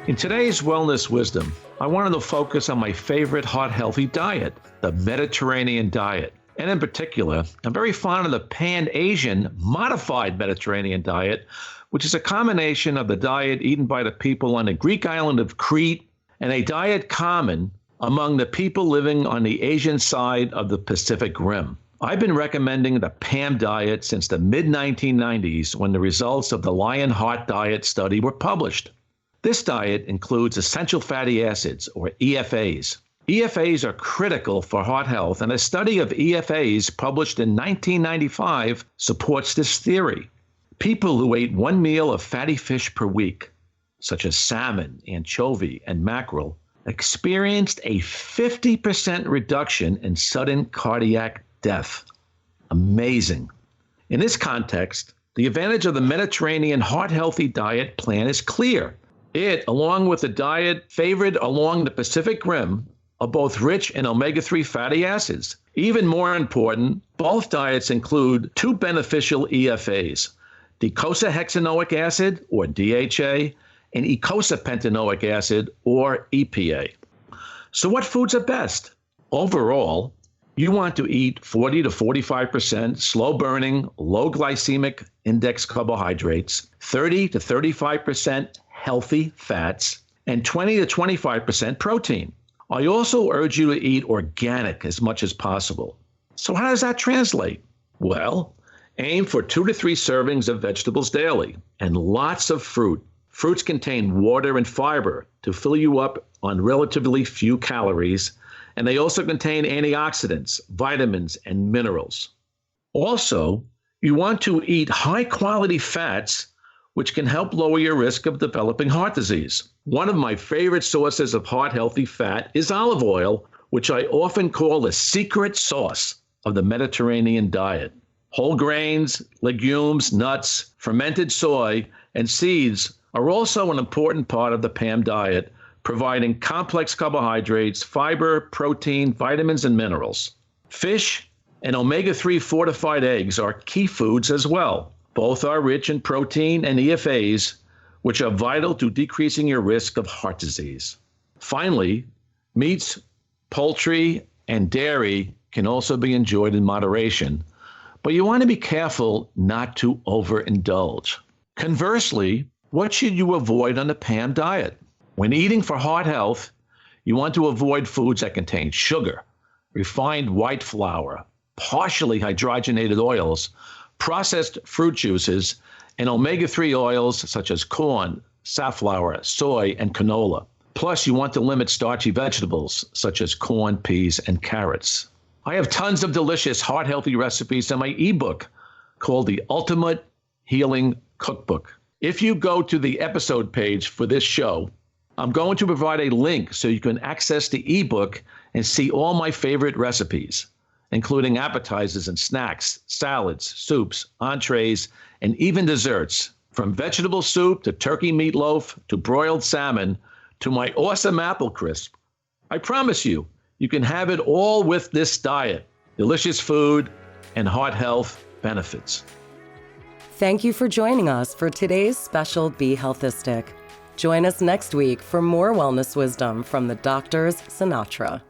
In today's Wellness Wisdom, I wanted to focus on my favorite heart-healthy diet, the Mediterranean diet. And in particular, I'm very fond of the Pan-Asian modified Mediterranean diet, which is a combination of the diet eaten by the people on the Greek island of Crete and a diet common among the people living on the Asian side of the Pacific Rim. I've been recommending the P.A.M.M diet since the mid-1990s when the results of the Lion Heart Diet study were published. This diet includes essential fatty acids, or EFAs. EFAs are critical for heart health, and a study of EFAs published in 1995 supports this theory. People who ate one meal of fatty fish per week, such as salmon, anchovy, and mackerel, experienced a 50% reduction in sudden cardiac death. Amazing. In this context, the advantage of the Mediterranean heart-healthy diet plan is clear. It, along with the diet favored along the Pacific Rim, are both rich in omega-3 fatty acids. Even more important, both diets include two beneficial EFAs, docosahexaenoic acid, or DHA, and eicosapentaenoic acid, or EPA. So what foods are best? Overall, you want to eat 40 to 45% slow-burning, low-glycemic index carbohydrates, 30 to 35% healthy fats, and 20 to 25% protein. I also urge you to eat organic as much as possible. So how does that translate? Well, aim for 2 to 3 servings of vegetables daily and lots of fruit. Fruits contain water and fiber to fill you up on relatively few calories, and they also contain antioxidants, vitamins, and minerals. Also, you want to eat high-quality fats, which can help lower your risk of developing heart disease. One of my favorite sources of heart-healthy fat is olive oil, which I often call the secret sauce of the Mediterranean diet. Whole grains, legumes, nuts, fermented soy, and seeds are also an important part of the P.A.M.M diet, providing complex carbohydrates, fiber, protein, vitamins, and minerals. Fish and omega-3 fortified eggs are key foods as well. Both are rich in protein and EFAs, which are vital to decreasing your risk of heart disease. Finally, meats, poultry, and dairy can also be enjoyed in moderation, but you want to be careful not to overindulge. Conversely, what should you avoid on the P.A.M.M diet? When eating for heart health, you want to avoid foods that contain sugar, refined white flour, partially hydrogenated oils, processed fruit juices, and omega-3 oils such as corn, safflower, soy, and canola. Plus, you want to limit starchy vegetables such as corn, peas, and carrots. I have tons of delicious heart-healthy recipes in my ebook called the Ultimate Healing Cookbook. If you go to the episode page for this show, I'm going to provide a link so you can access the ebook and see all my favorite recipes, including appetizers and snacks, salads, soups, entrees, and even desserts. From vegetable soup to turkey meatloaf to broiled salmon to my awesome apple crisp. I promise you, you can have it all with this diet. Delicious food and heart health benefits. Thank you for joining us for today's special Be Healthistic. Join us next week for more wellness wisdom from the doctor's Sinatra.